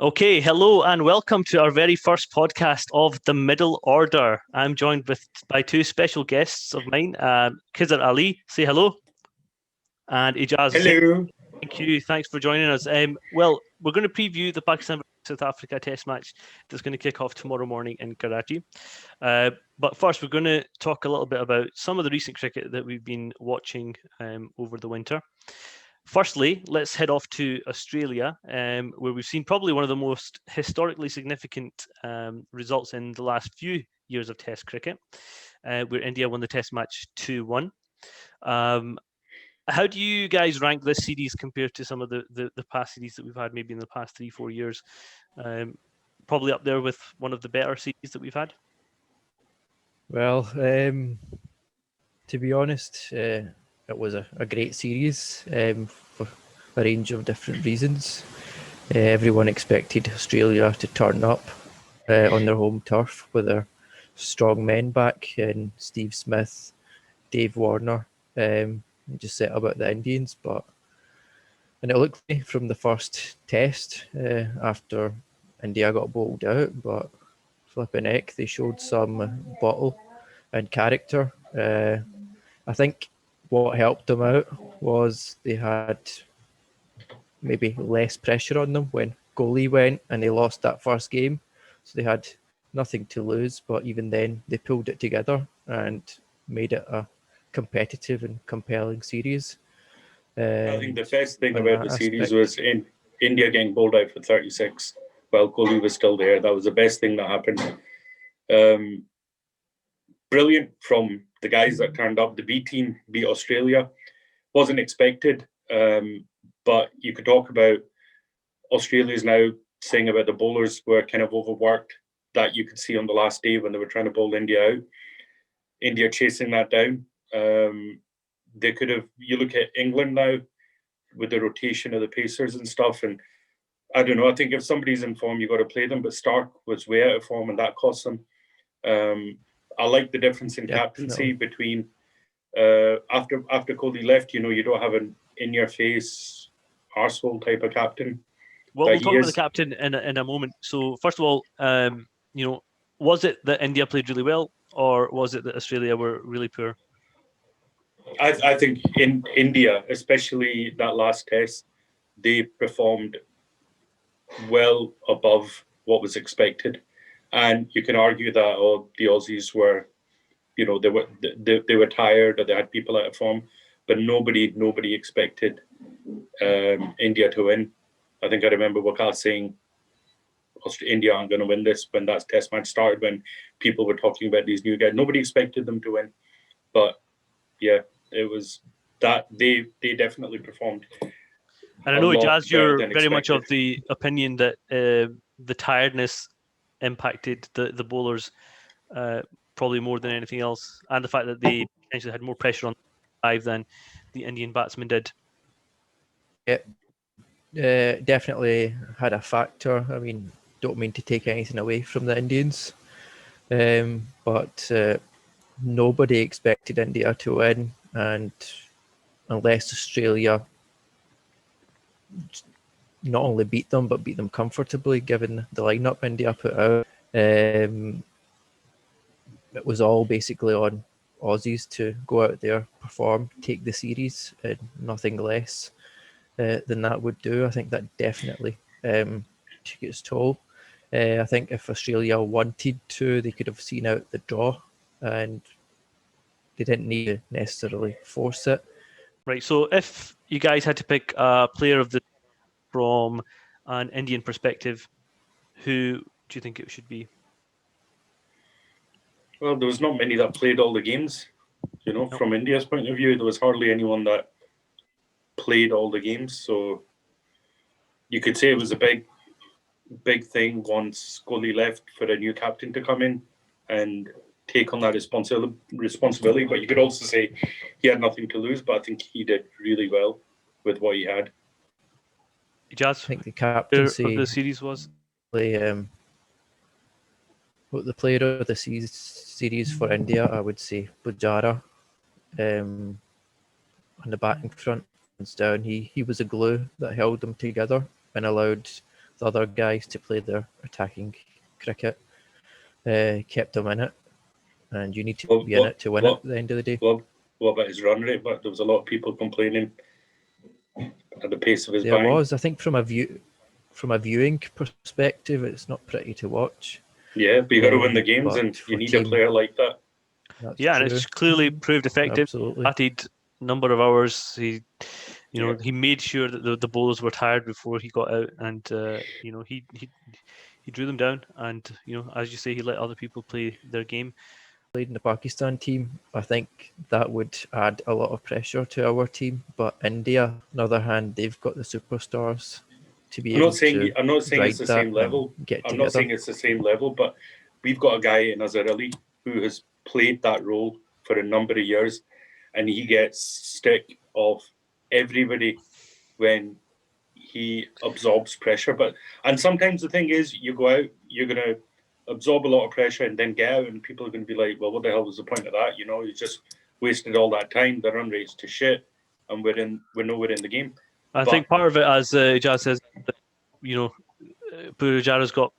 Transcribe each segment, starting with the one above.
Okay, hello and welcome to our very first podcast of The Middle Order. I'm joined by two special guests of mine, Khizar Ali, say hello, and Ijaz. Hello. Thank you, thanks for joining us. Well, we're going to preview the Pakistan-South Africa Test match that's going to kick off tomorrow morning in Karachi. But first, we're going to talk a little bit about some of the recent cricket that we've been watching over the winter. Firstly, let's head off to Australia, where we've seen probably one of the most historically significant results in the last few years of Test cricket, where India won the Test match 2-1. How do you guys rank this series compared to some of the past series that we've had, maybe in the past 3-4 years? Probably up there with one of the better series that we've had. Well, to be honest, it was a great series for a range of different reasons. Everyone expected Australia to turn up on their home turf with their strong men back and Steve Smith, Dave Warner, just set about the Indians. And it looked like from the first test after India got bowled out, but flipping heck, they showed some bottle and character. I think what helped them out was they had maybe less pressure on them when goalie went and they lost that first game. So they had nothing to lose, but even then they pulled it together and made it a competitive and compelling series. I think the best thing about the series was India getting bowled out for 36 while Kohli was still there. That was the best thing that happened. Brilliant from the guys that turned up. The B team beat Australia. Wasn't expected, but you could talk about Australia's now saying about the bowlers were kind of overworked, that you could see on the last day when they were trying to bowl India out. India chasing that down. They could have, you look at England now with the rotation of the pacers and stuff, and I don't know, I think if somebody's in form, you got to play them, but Stark was way out of form and that cost them. I like the difference in captaincy between after Kohli left, you don't have an in-your-face arsehole type of captain. Well, we'll talk about the captain in a moment. So first of all, was it that India played really well, or was it that Australia were really poor? I think in India, especially that last test, they performed well above what was expected. And you can argue that the Aussies were, they were tired or they had people out of form, but nobody expected India to win. I think I remember Waqas saying India aren't going to win this when that test match started, when people were talking about these new guys. Nobody expected them to win. But yeah, it was that they definitely performed. And I know, Ijaz, you're very much of the opinion that the tiredness impacted the bowlers probably more than anything else, and the fact that they potentially had more pressure on five than the Indian batsmen did. Yeah, definitely had a factor. I mean, don't mean to take anything away from the Indians, but nobody expected India to win, and unless Australia not only beat them, but beat them comfortably, given the lineup India put out. It was all basically on Aussies to go out there, perform, take the series, and nothing less than that would do. I think that definitely took its toll. I think if Australia wanted to, they could have seen out the draw, and they didn't need to necessarily force it. Right, so if you guys had to pick a player of the from an Indian perspective, who do you think it should be? Well, there was not many that played all the games. Nope. From India's point of view, there was hardly anyone that played all the games. So you could say it was a big thing once Kohli left for a new captain to come in and take on that responsibility. But you could also say he had nothing to lose, but I think he did really well with what he had. Ijaz, I think the captaincy of the series was what the player of the series for India, I would say Pujara on the batting front, hands down. He was a glue that held them together and allowed with other guys to play their attacking cricket, kept them in it. And you need to be in it to win it at the end of the day. What about his run rate? But there was a lot of people complaining at the pace of his There batting. was, I think, from a viewing perspective, it's not pretty to watch. Yeah, but you got to win the games, but and you for need a team- player like that. That's Yeah, and true. it's clearly proved effective. Absolutely. Batted number of hours. He made sure that the bowlers were tired before he got out, and he drew them down. And as you say, he let other people play their game. Played in the Pakistan team, I think that would add a lot of pressure to our team. But India, on the other hand, they've got the superstars to be able to. I'm not saying ride it's the that same level. and get I'm together. not saying it's the same level, but we've got a guy in Azhar Ali who has played that role for a number of years, and he gets stick of everybody when he absorbs pressure. And sometimes the thing is, you go out, you're going to absorb a lot of pressure and then get out, and people are going to be like, well, what the hell was the point of that? You just wasted all that time. The run rate's to shit, and we're nowhere in the game. I think part of it, as Ijaz says, Pujara's got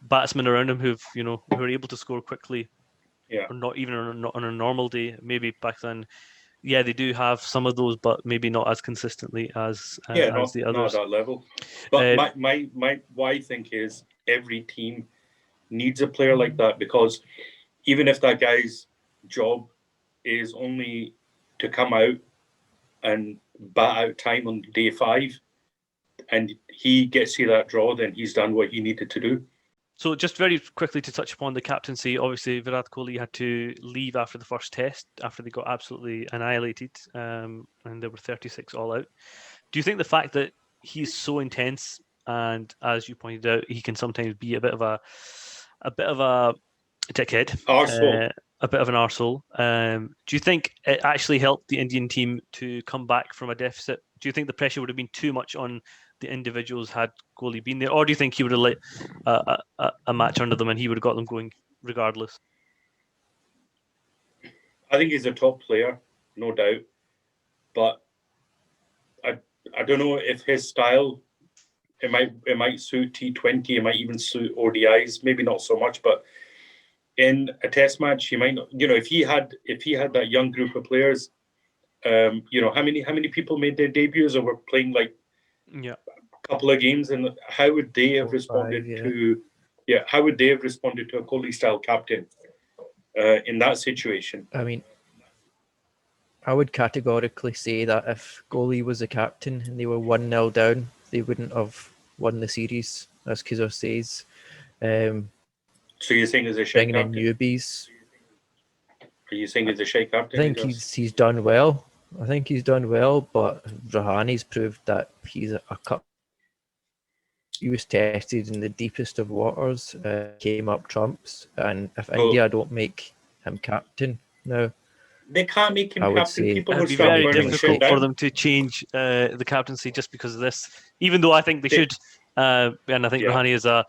batsmen around him who are able to score quickly. Yeah. Or not even on a normal day. Maybe back then, yeah, they do have some of those, but maybe not as consistently as the others. Not at that level. But my what I think is every team needs a player like that, because even if that guy's job is only to come out and bat out time on day 5, and he gets you that draw, then he's done what he needed to do. So just very quickly to touch upon the captaincy, obviously Virat Kohli had to leave after the first test, after they got absolutely annihilated, and there were 36 all out. Do you think the fact that he's so intense, and as you pointed out, he can sometimes be a bit of a dickhead, a bit of an arsehole, do you think it actually helped the Indian team to come back from a deficit? Do you think the pressure would have been too much on the individuals had Kohli been there, or do you think he would have let a match under them and he would have got them going regardless? I think he's a top player, no doubt, but I don't know if his style, it might suit T20, it might even suit ODIs, maybe not so much, but in a test match, he might not. If he had that young group of players, how many people made their debuts or were playing like a couple of games, and how would they have responded to a Kohli style captain in that situation? I mean, I would categorically say that if Kohli was the captain and they were 1-0 down, they wouldn't have won the series, as Khizar says. So you're saying he's a shake bringing captain? in newbies. Are you saying he's a shake captain? I think he's done well. I think he's done well, but Rahani's proved that he's a cup. He was tested in the deepest of waters, came up trumps, and if India don't make him captain now, they can't make him I would captain. say People it'd will be start very burning difficult shit for down. them to change the captaincy just because of this, even though I think they should. And I think Rahane has a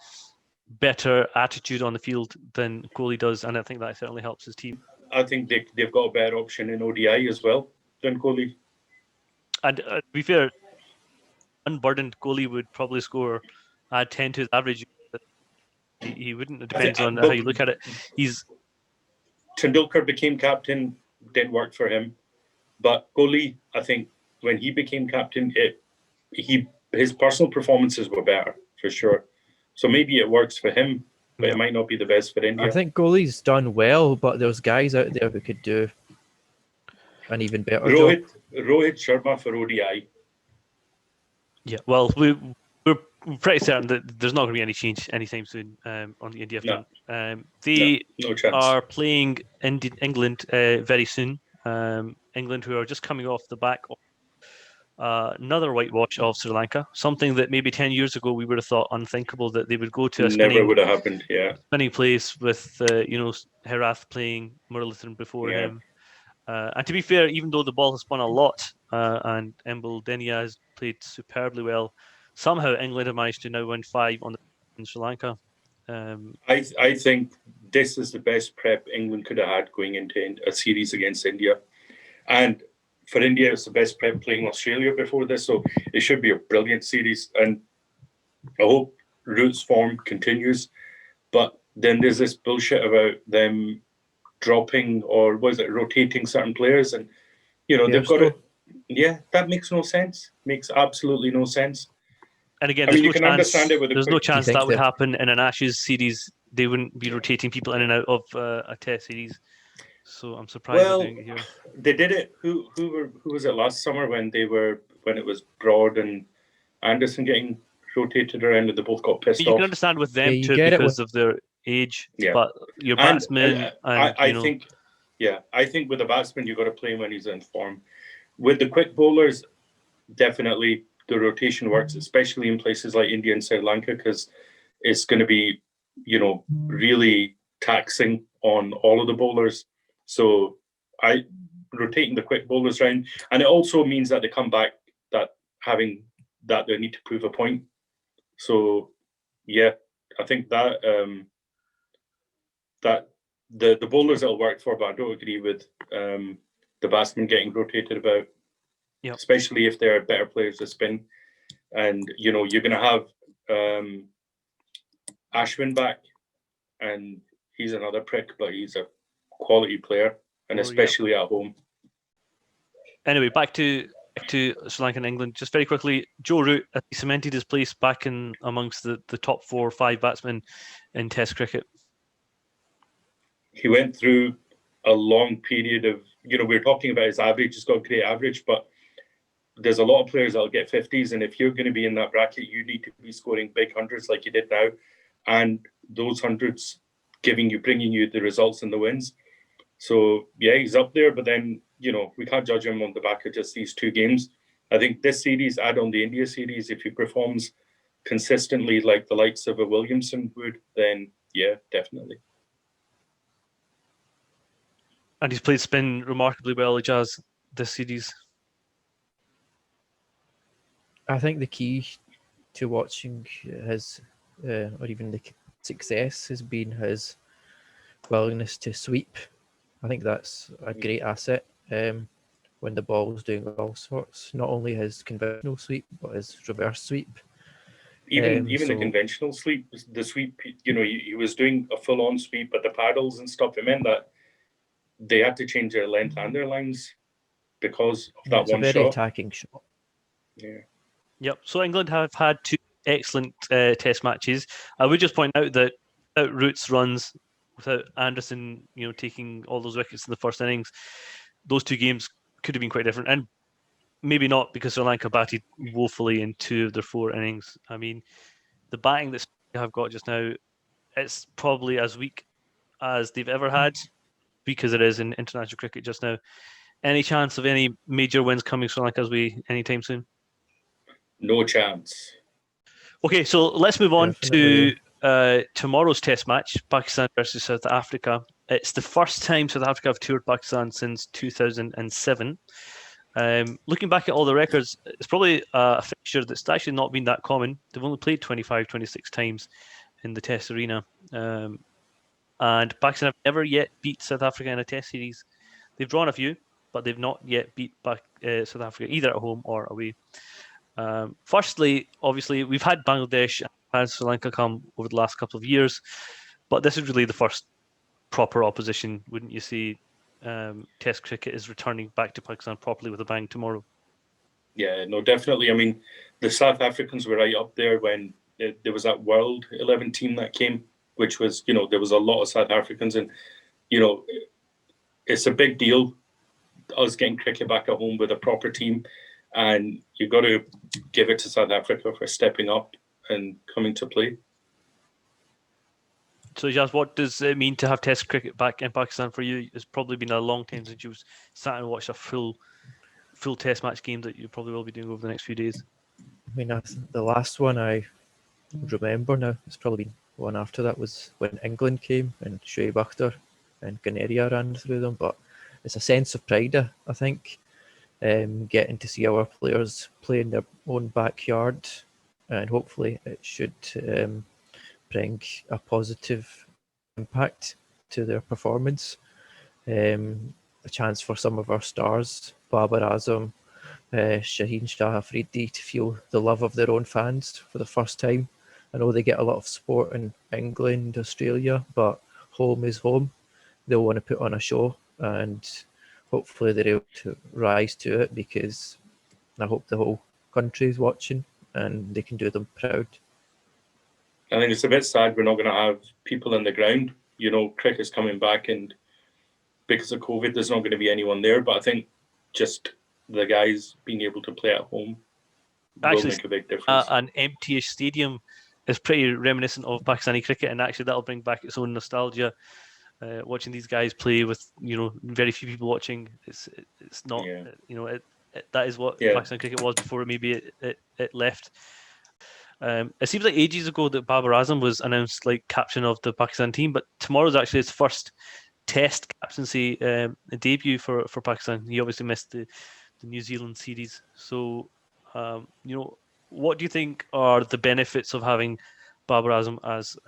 better attitude on the field than Kohli does, and I think that certainly helps his team. I think they've got a better option in ODI as well than Kohli. And to be fair, unburdened, Kohli would probably add 10 to his average. He wouldn't. It depends on how you look at it. Tendulkar became captain, didn't work for him. But Kohli, I think, when he became captain, his personal performances were better, for sure. So maybe it works for him, but it might not be the best for India. I think Kohli's done well, but there's guys out there who could do an even better job. Rohit Sharma for ODI. Yeah, well, we're pretty certain that there's not going to be any change anytime soon on the India front. They no chance. are playing England very soon. England, who are just coming off the back of another whitewash of Sri Lanka, something that maybe 10 years ago we would have thought unthinkable, that they would go to a never would have happened. spinning place with Herath playing Muralitharan before him. And to be fair, even though the ball has spun a lot and Embal Denia has played superbly well, somehow England have managed to now win 5 in Sri Lanka. I think this is the best prep England could have had going into a series against India. And for India, it's the best prep playing Australia before this, so it should be a brilliant series. And I hope Root's form continues. But then there's this bullshit about them dropping or rotating certain players, and they've got it. Yeah, that makes no sense. Makes absolutely no sense. And again, you can understand it with there's no chance that would happen in an Ashes series. They wouldn't be rotating people in and out of a Test series. So I'm surprised they're doing it here. They did it. Who was it last summer when it was Broad and Anderson getting rotated around and they both got pissed off? You can understand with them too because of their age. Yeah. But your batsman, I think with the batsman you got to play him when he's in form. With the quick bowlers, definitely the rotation works, especially in places like India and Sri Lanka, because it's going to be, really taxing on all of the bowlers. So rotating the quick bowlers round, and it also means that they come back they need to prove a point. So yeah, I think that that the bowlers it'll work for, but I don't agree with the batsmen getting rotated about. Yep. Especially if they're better players to spin. And, you're going to have Ashwin back, and he's another prick, but he's a quality player, and especially at home. Anyway, back to Sri Lanka and England. Just very quickly, Joe Root, he cemented his place back in amongst the top 4 or 5 batsmen in Test cricket. He went through a long period of, we're talking about his average. He's got a great average, but there's a lot of players that'll get 50s, and if you're going to be in that bracket, you need to be scoring big hundreds like you did now, and those hundreds bringing you the results and the wins. So yeah, he's up there, but then we can't judge him on the back of just these 2 games. I think this series, add on the India series, if he performs consistently like the likes of a Williamson would, then yeah, definitely. And he's played spin remarkably well, Ijaz, this series. I think the key to watching his, or even the success, has been his willingness to sweep. I think that's a great asset when the ball's doing all sorts. Not only his conventional sweep, but his reverse sweep. Even the conventional sweep, the sweep, he was doing a full-on sweep, but the paddles and stuff, it meant that they had to change their length and their lines because of that one shot. It's a very attacking shot. Yeah. Yep. So England have had 2 excellent Test matches. I would just point out that without Root's runs, without Anderson, taking all those wickets in the first innings, those 2 games could have been quite different. And maybe not, because Sri Lanka batted woefully in 2 of their 4 innings. I mean, the batting that they have got just now, it's probably as weak as they've ever had, weak as it is in international cricket just now. Any chance of any major wins coming Sri Lanka's way anytime soon? No chance. Okay, so let's move on to tomorrow's Test match, Pakistan versus South Africa. It's the first time South Africa have toured Pakistan since 2007. Looking back at all the records, it's probably a fixture that's actually not been that common. They've only played 25, 26 times in the Test arena. And Pakistan have never yet beat South Africa in a Test series. They've drawn a few, but they've not yet beat South Africa either at home or away. Firstly, obviously, we've had Bangladesh and Sri Lanka come over the last couple of years, but this is really the first proper opposition, wouldn't you say? Test cricket is returning back to Pakistan properly with a bang tomorrow. Yeah, no, definitely. I mean, the South Africans were right up there when there was that World 11 team that came, which was, there was a lot of South Africans, and, it's a big deal, us getting cricket back at home with a proper team. And you've got to give it to South Africa for stepping up and coming to play. So, Ijaz, what does it mean to have Test cricket back in Pakistan for you? It's probably been a long time since you've sat and watched a full Test match game that you probably will be doing over the next few days. I mean, the last one I remember now, it's probably been one after that, was when England came and Shoaib Akhtar and Ganeria ran through them. But it's a sense of pride, I think. Getting to see our players play in their own backyard, and hopefully it should bring a positive impact to their performance. A chance for some of our stars, Babar Azam, Shaheen Shah Afridi, to feel the love of their own fans for the first time I know they get a lot of support in England, Australia, but home is home. They'll want to put on a show, and hopefully they're able to rise to it, because I hope the whole country is watching and they can do them proud. I think it's a bit sad we're not going to have people in the ground. You know, cricket's coming back, and because of COVID, there's not going to be anyone there. But I think just the guys being able to play at home will make a big difference. An empty-ish stadium is pretty reminiscent of Pakistani cricket, and actually that'll bring back its own nostalgia. Watching these guys play with, you know, very few people watching, it's not, you know, that is what Pakistan cricket was before maybe it left. It seems like ages ago that Babar Azam was announced like captain of the Pakistan team, but tomorrow's actually his first Test captaincy debut for Pakistan. He obviously missed the New Zealand series. So, you know, what do you think are the benefits of having Babar Azam as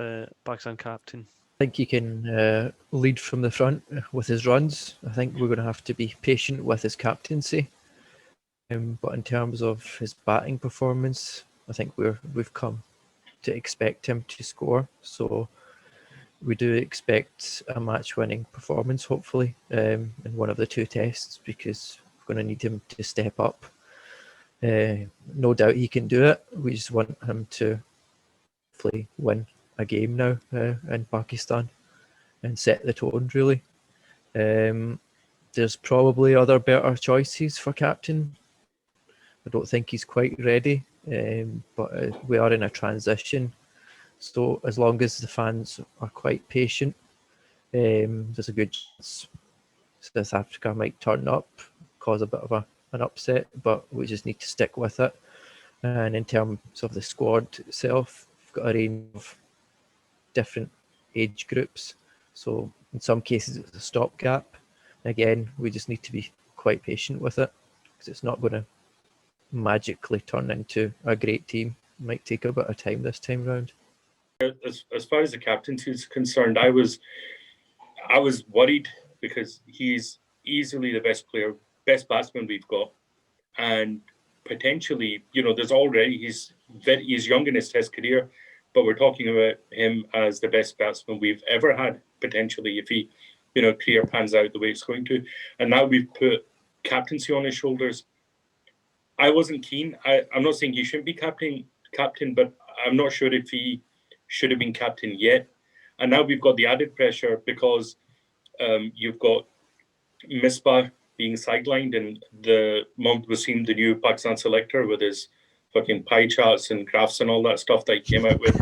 Pakistan captain? I think he can lead from the front with his runs. I think we're going to have to be patient with his captaincy. But in terms of his batting performance, I think we've come to expect him to score. So we do expect a match-winning performance, hopefully, in one of the two tests, because we're going to need him to step up. No doubt he can do it. We just want him to hopefully win a game now in Pakistan and set the tone, really. There's probably other better choices for captain. I don't think he's quite ready, but we are in a transition. So as long as the fans are quite patient, there's a good chance South Africa might turn up, cause a bit of an upset, but we just need to stick with it. And in terms of the squad itself, we've got a range of different age groups. So in some cases, it's a stopgap. Again, we just need to be quite patient with it, because it's not going to magically turn into a great team. It might take a bit of time this time round. As far as the captaincy is concerned, I was worried, because he's easily the best batsman we've got, and potentially, you know, he's young in his Test career, but we're talking about him as the best batsman we've ever had, potentially, if he, you know, career pans out the way it's going to. And now we've put captaincy on his shoulders. I wasn't keen. I'm not saying he shouldn't be captain, but I'm not sure if he should have been captain yet. And now we've got the added pressure, because you've got Misbah being sidelined, and the Mohammad Wasim, the new Pakistan selector, with his fucking pie charts and graphs and all that stuff that he came out with,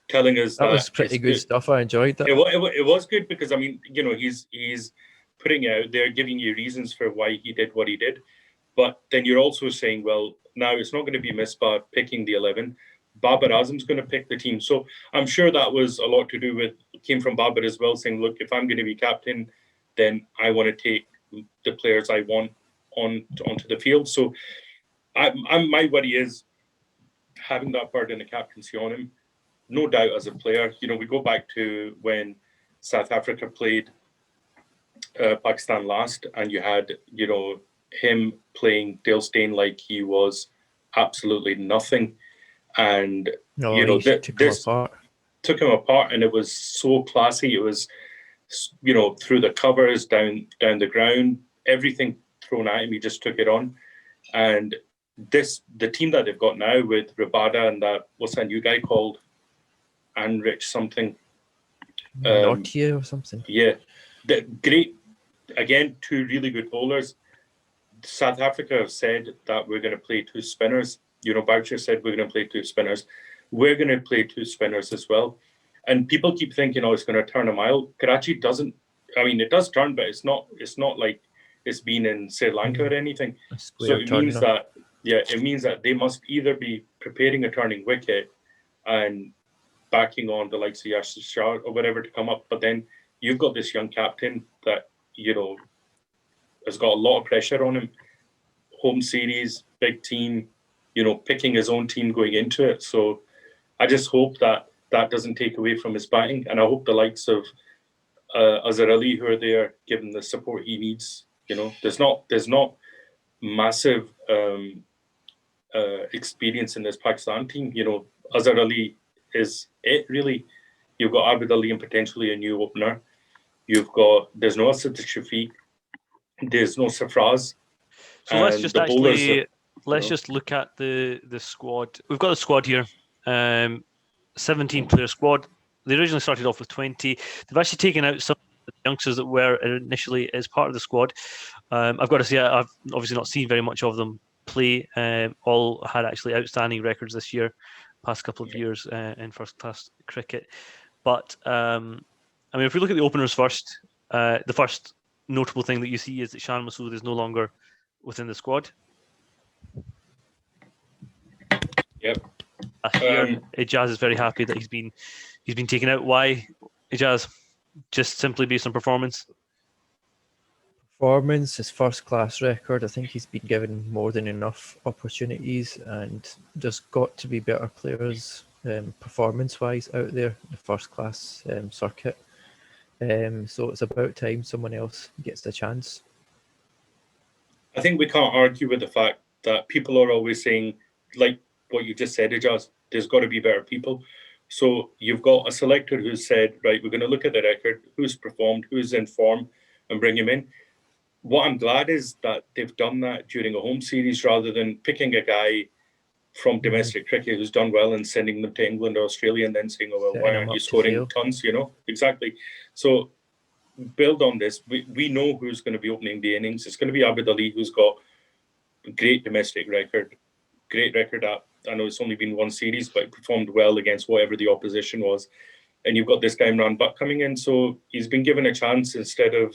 telling us that was pretty good stuff. I enjoyed that. It was good, because I mean, you know, he's putting it out there, giving you reasons for why he did what he did, but then you're also saying, well, now it's not going to be Misbah picking the 11. Babar Azam's going to pick the team. So I'm sure that was a lot to do with, came from Babar as well, saying, look, if I'm going to be captain, then I want to take the players I want onto the field. So my worry is having that burden of captaincy on him. No doubt, as a player, you know, we go back to when South Africa played Pakistan last, and you had, you know, him playing Dale Steyn like he was absolutely nothing. And you know, took him apart, and it was so classy. It was, you know, through the covers, down the ground, everything thrown at him, he just took it on. And the team that they've got now with Rabada and that, what's that new guy called, Anrich something, Nortia or something. Yeah, great. Again, two really good bowlers. South Africa have said that we're going to play two spinners. You know, Boucher said we're going to play two spinners. We're going to play two spinners as well. And people keep thinking, oh, it's going to turn a mile. Karachi doesn't. I mean, it does turn, but it's not like it's been in Sri Lanka or anything. So it means that, it means that they must either be preparing a turning wicket and backing on the likes of Yasir Shah or whatever to come up. But then you've got this young captain that, you know, has got a lot of pressure on him. Home series, big team, you know, picking his own team going into it. So I just hope that doesn't take away from his batting. And I hope the likes of Azhar Ali, who are there, give him the support he needs. You know, there's not massive experience in this Pakistan team. You know, Azhar Ali is it really. You've got Abid Ali and potentially a new opener. There's no Asad Shafiq, there's no Safraz. So let's And just the bowlers actually are, let's just look at the squad. We've got the squad here. 17 player squad. They originally started off with 20. They've actually taken out some of the youngsters that were initially as part of the squad. I've got to say, I've obviously not seen very much of them play. All had actually outstanding records this year, past couple of years in first class cricket. But I mean, if we look at the openers first, the first notable thing that you see is that Shan Masood is no longer within the squad. Yep. Last year, Ijaz is very happy that he's been taken out. Why, Ijaz? Just simply based on performance? Performance, his first class record. I think he's been given more than enough opportunities, and there's got to be better players performance wise out there in the first class circuit. So it's about time someone else gets the chance. I think we can't argue with the fact that people are always saying, like what you just said, Ijaz, there's got to be better people. So you've got a selector who said, right, we're going to look at the record, who's performed, who's in form, and bring him in. What I'm glad is that they've done that during a home series rather than picking a guy from domestic cricket who's done well and sending them to England or Australia and then saying, oh, well, Setting why them aren't you up to scoring fail. tons, Exactly. So build on this. We know who's going to be opening the innings. It's going to be Abid Ali, who's got a great domestic record, I know it's only been one series, but he performed well against whatever the opposition was. And you've got this guy Imran Butt coming in, so he's been given a chance instead of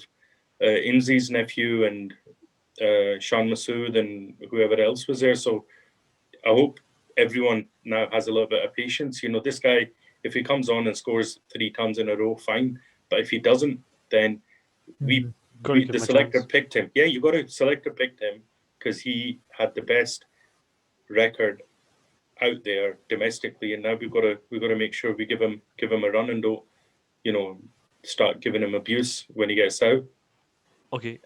Inzi's nephew and Shan Masood and whoever else was there. So I hope everyone now has a little bit of patience. This guy, if he comes on and scores 3 tons in a row, fine. But if he doesn't, then the selector picked him. Yeah, you got to selector picked him because he had the best record out there domestically, and now we've got to make sure we give him a run and don't start giving him abuse when he gets out. Okay.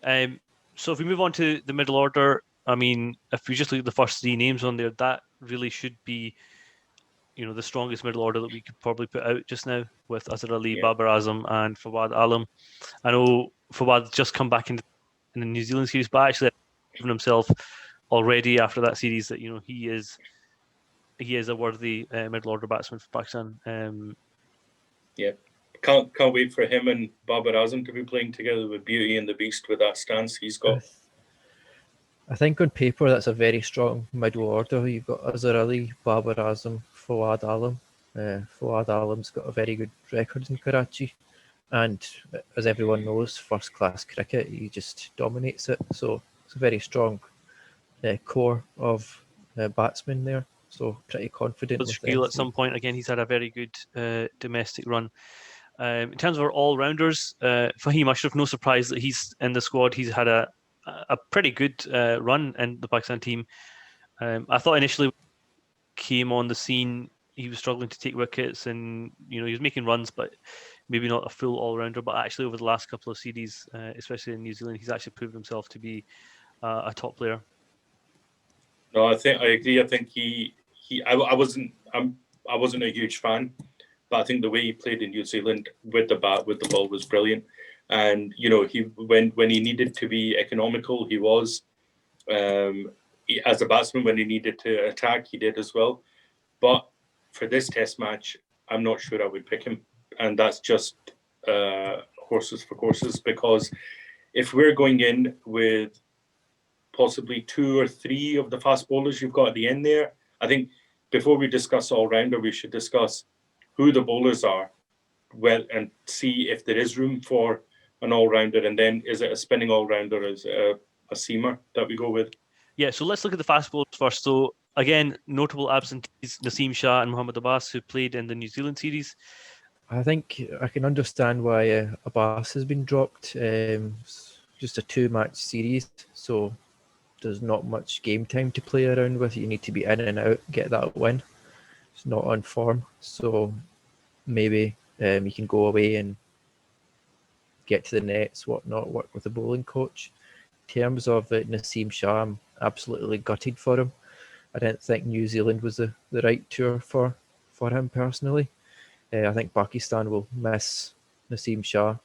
So if we move on to the middle order, I mean, if we just look at the first 3 names on there, that really should be the strongest middle order that we could probably put out just now, with Azhar Ali, Babar Azam, and Fawad Alam. I know Fawad's just come back in the New Zealand series, but actually proven himself already after that series that he is a worthy middle order batsman for Pakistan. Yeah, can't wait for him and Babar Azam to be playing together with Beauty and the Beast with that stance he's got. I think on paper that's a very strong middle order. You've got Azhar Ali, Babar Azam, Fawad Alam. Fawad Alam's got a very good record in Karachi, and as everyone knows, first class cricket, he just dominates it. So it's a very strong core of batsmen there. So pretty confident. With at some point, again, he's had a very good domestic run. In terms of our all-rounders, Fahim Ashraf, no surprise that he's in the squad. He's had a pretty good run in the Pakistan team. I thought initially when he came on the scene, he was struggling to take wickets and he was making runs, but maybe not a full all-rounder. But actually over the last couple of series, especially in New Zealand, he's actually proved himself to be a top player. No, I agree. I think I wasn't a huge fan, but I think the way he played in New Zealand with the ball was brilliant. And when he needed to be economical, he was. As a batsman, when he needed to attack, he did as well. But for this Test match, I'm not sure I would pick him, and that's just horses for courses. Because if we're going in with possibly 2 or 3 of the fast bowlers you've got at the end there, I think before we discuss all-rounder, we should discuss who the bowlers are, and see if there is room for an all-rounder, and then is it a spinning all-rounder, is it a seamer that we go with? Yeah, so let's look at the fast bowlers first. So again, notable absentees, Naseem Shah and Mohammad Abbas, who played in the New Zealand series. I think I can understand why Abbas has been dropped. Just a 2-match series, so there's not much game time to play around with. You need to be in and out, get that win. It's not on form, so maybe you can go away and get to the nets, whatnot, work with the bowling coach. In terms of Naseem Shah, I'm absolutely gutted for him. I didn't think New Zealand was the right tour for for him personally. I think Pakistan will miss Naseem Shah,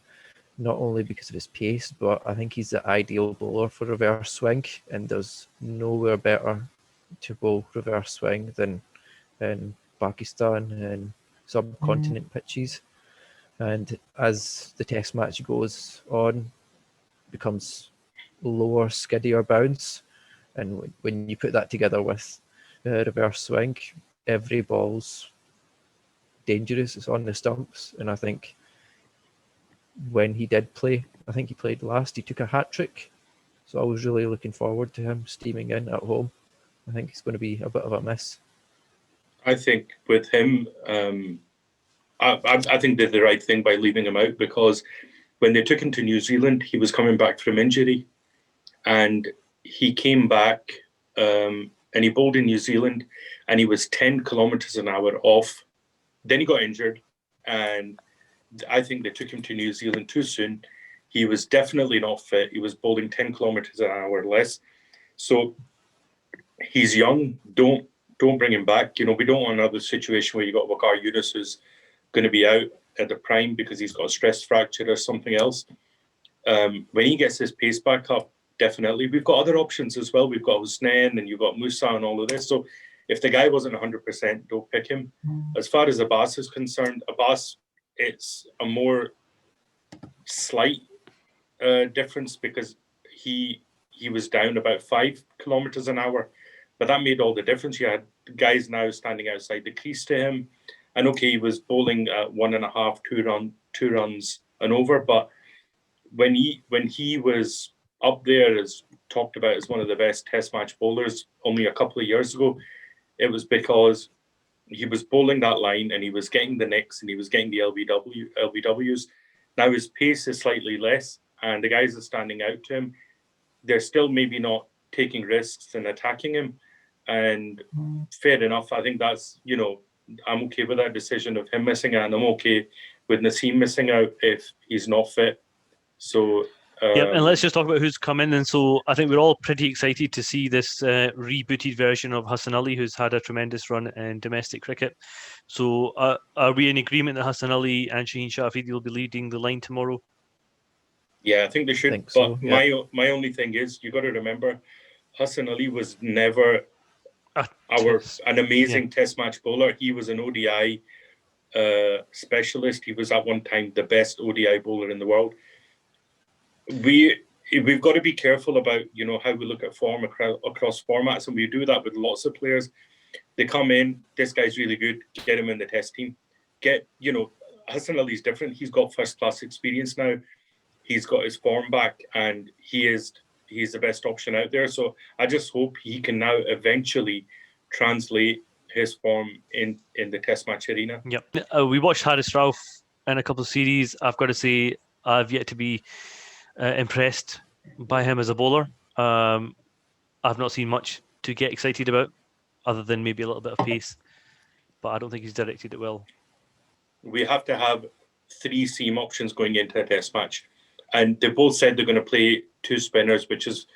not only because of his pace, but I think he's the ideal bowler for reverse swing, and there's nowhere better to bowl reverse swing than in Pakistan and subcontinent pitches. And as the test match goes on, becomes lower, skiddier bounce, and when you put that together with reverse swing, every ball's dangerous. It's on the stumps, and I think when he did play, I think he played last, he took a hat trick. So I was really looking forward to him steaming in at home. I think it's going to be a bit of a miss. I think with him, I think they did the right thing by leaving him out, because when they took him to New Zealand, he was coming back from injury, and he came back and he bowled in New Zealand, and he was 10 kilometers an hour off. Then he got injured, and I think they took him to New Zealand too soon. He was definitely not fit. He was bowling 10 kilometers an hour less. So he's young. Don't bring him back. You know, we don't want another situation where you got Waqar Yunus who's going to be out at the prime because he's got a stress fracture or something else. When he gets his pace back up, definitely. We've got other options as well. We've got Hussain and you've got Musa and all of this. So if the guy wasn't 100%, don't pick him. As far as Abbas is concerned, Abbas, it's a more slight difference because he was down about 5 kilometers an hour, but that made all the difference. You had guys now standing outside the crease to him, and okay, he was bowling at 1.5, 2 runs and over, but when he was up there as talked about as one of the best test match bowlers only a couple of years ago, it was because he was bowling that line and he was getting the nicks and he was getting the LBWs. Now his pace is slightly less, and the guys are standing out to him. They're still maybe not taking risks and attacking him. And fair enough. I think that's, you know, I'm okay with that decision of him missing out, and I'm okay with Naseem missing out if he's not fit. So yeah, and let's just talk about who's come in. And so I think we're all pretty excited to see this rebooted version of Hussain Ali, who's had a tremendous run in domestic cricket. So are we in agreement that Hussain Ali and Shaheen Shah Afridi will be leading the line tomorrow? Yeah, I think they should. But so, yeah. my only thing is, you got to remember, Hussain Ali was never an amazing test match bowler. He was an ODI specialist. He was at one time the best ODI bowler in the world. We've got to be careful about, you know, how we look at form across formats, and we do that with lots of players. They come in, this guy's really good, get him in the test team. You know, Hussain Ali's different. He's got first class experience now. He's got his form back, and he's the best option out there. So I just hope he can now eventually translate his form in the test match arena. Yep. We watched Haris Rauf in a couple of series. I've got to say, I've yet to be impressed by him as a bowler. I've not seen much to get excited about, other than maybe a little bit of pace, but I don't think he's directed it well. We have to have 3 seam options going into a test match, and they both said they're going to play 2 spinners, which is,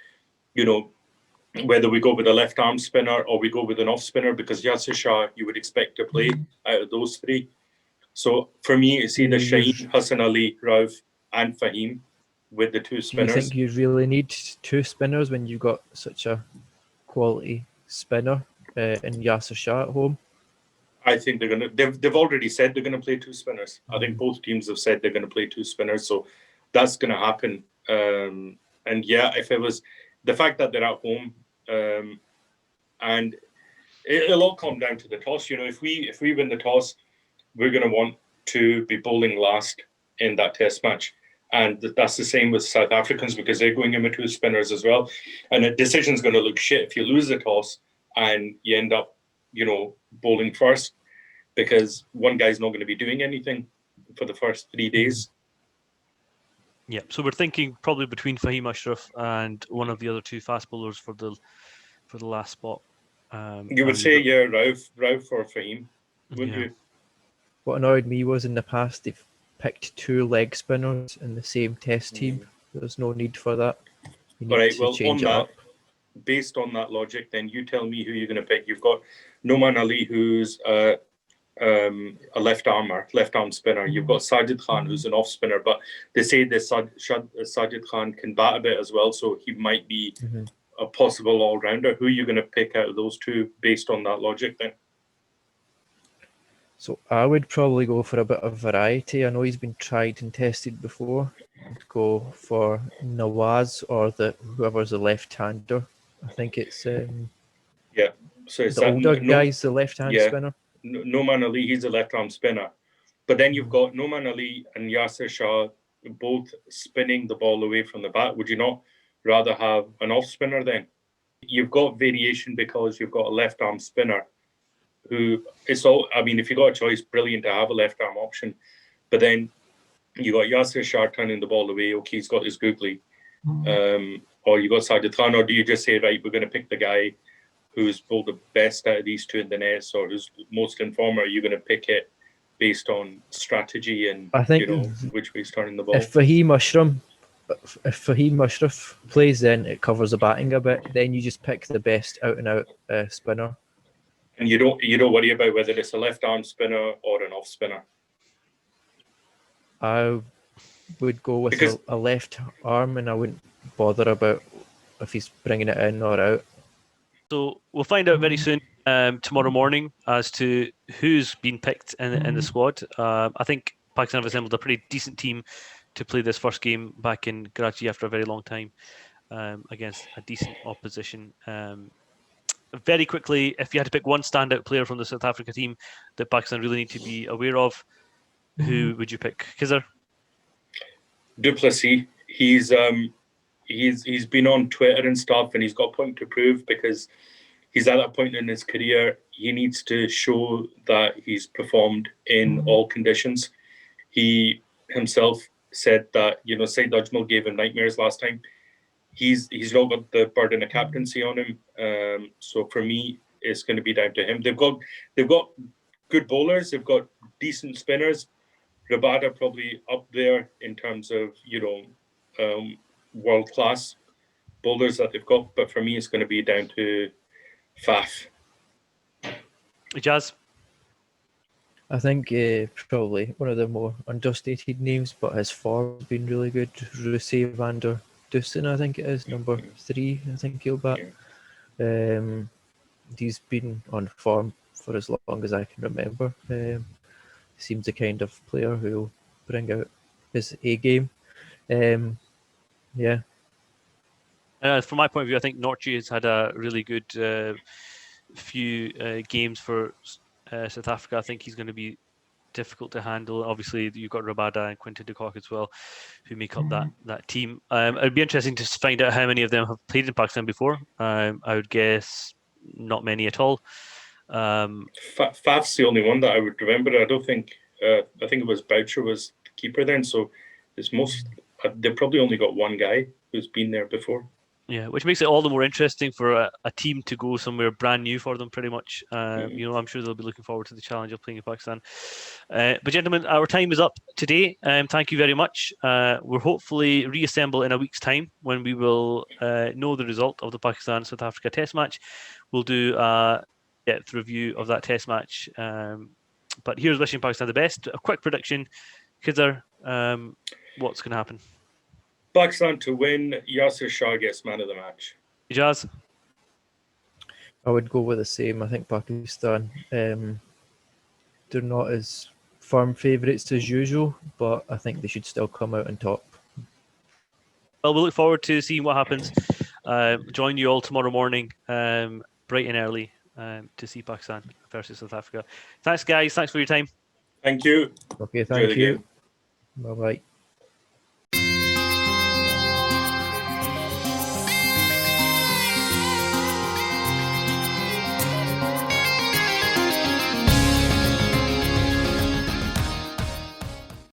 you know, whether we go with a left arm spinner or we go with an off spinner, because Yasir Shah you would expect to play out of those 3. So for me, it's either Shaheen, Hussain Ali, Rauf and Fahim with the 2 spinners. Do you think you really need 2 spinners when you've got such a quality spinner in Yasir Shah at home? I think they've already said they're going to play 2 spinners. I think both teams have said they're going to play 2 spinners, so that's going to happen. And yeah, if it was the fact that they're at home, and it'll all come down to the toss. You know, if we win the toss, we're going to want to be bowling last in that test match. And that's the same with South Africans, because they're going in with 2 spinners as well. And the decision's going to look shit if you lose the toss and you end up, you know, bowling first, because one guy's not going to be doing anything for the first 3 days. Yeah, so we're thinking probably between Fahim Ashraf and one of the other 2 fast bowlers for the last spot. You would say, yeah, Rauf or Fahim, wouldn't you? What annoyed me was in the past they've picked 2 leg spinners in the same test team. There's no need for that. You need All right, to well, change on it that, up. based on that logic, then you tell me who you're going to pick. You've got Noman Ali, who's a left arm spinner. You've got Sajid Khan, who's an off spinner, but they say that Sajid Khan can bat a bit as well, so he might be a possible all rounder. Who are you going to pick out of those two based on that logic then? So I would probably go for a bit of variety. I know he's been tried and tested before. I'd go for Nawaz or whoever's the left-hander. I think it's So it's the older guy's the left-hand spinner. Noman Ali, he's a left-arm spinner. But then you've got Noman Ali and Yasir Shah both spinning the ball away from the bat. Would you not rather have an off spinner then? You've got variation because you've got a left-arm spinner who it's all. I mean, if you got a choice, brilliant to have a left-arm option. But then you got Yasir Shah turning the ball away. Okay, he's got his googly. Or you got Sajid Khan, or do you just say, right, we're going to pick the guy who's bowled the best out of these two in the nets, or who's most informed? Or are you going to pick it based on strategy and I think which way he's turning the ball? If Fahim Mushraf plays, then it covers the batting a bit. Then you just pick the best out and out spinner. And you don't worry about whether it's a left arm spinner or an off spinner. I would go with a left arm, and I wouldn't bother about if he's bringing it in or out. So we'll find out very soon, tomorrow morning, as to who's been picked in the squad. I think Pakistan have assembled a pretty decent team to play this first game back in Karachi after a very long time against a decent opposition. Very quickly, if you had to pick one standout player from the South Africa team that Pakistan really need to be aware of, who would you pick? Khizar? Du Plessis. He's been on Twitter and stuff, and he's got a point to prove because he's at that point in his career. He needs to show that he's performed in all conditions. He himself said that Saeed Ajmal gave him nightmares last time. He's not got the burden of captaincy on him. So for me, it's going to be down to him. They've got good bowlers. They've got decent spinners. Rabada probably up there in terms of world class bowlers that they've got. But for me, it's going to be down to Faf. Ijaz? I think probably one of the more understated names, but his form has been really good. Rusey van der Dussen, I think it is, number 3. I think he'll bat. He's been on form for as long as I can remember. Seems the kind of player who will bring out his A game. From my point of view, I think Nortje has had a really good few games for South Africa. I think he's going to be difficult to handle. Obviously, you've got Rabada and Quinton de Kock as well, who make up that team. It'd be interesting to find out how many of them have played in Pakistan before. I would guess not many at all. Faf's the only one that I would remember. I don't think. I think it was Boucher was the keeper then. So it's they've probably only got one guy who's been there before. Yeah, which makes it all the more interesting for a team to go somewhere brand new for them, pretty much. I'm sure they'll be looking forward to the challenge of playing in Pakistan. But gentlemen, our time is up today. Thank you very much. We'll hopefully reassemble in a week's time when we will know the result of the Pakistan-South Africa Test match. We'll do a depth review of that Test match. But here's wishing Pakistan the best. A quick prediction, Khizar, what's going to happen? Pakistan to win. Yasir Shah gets man of the match. Ijaz? I would go with the same. I think Pakistan, they're not as firm favourites as usual, but I think they should still come out on top. Well, we'll look forward to seeing what happens. Join you all tomorrow morning, bright and early, to see Pakistan versus South Africa. Thanks, guys. Thanks for your time. Thank you. Okay, thank you. Bye-bye.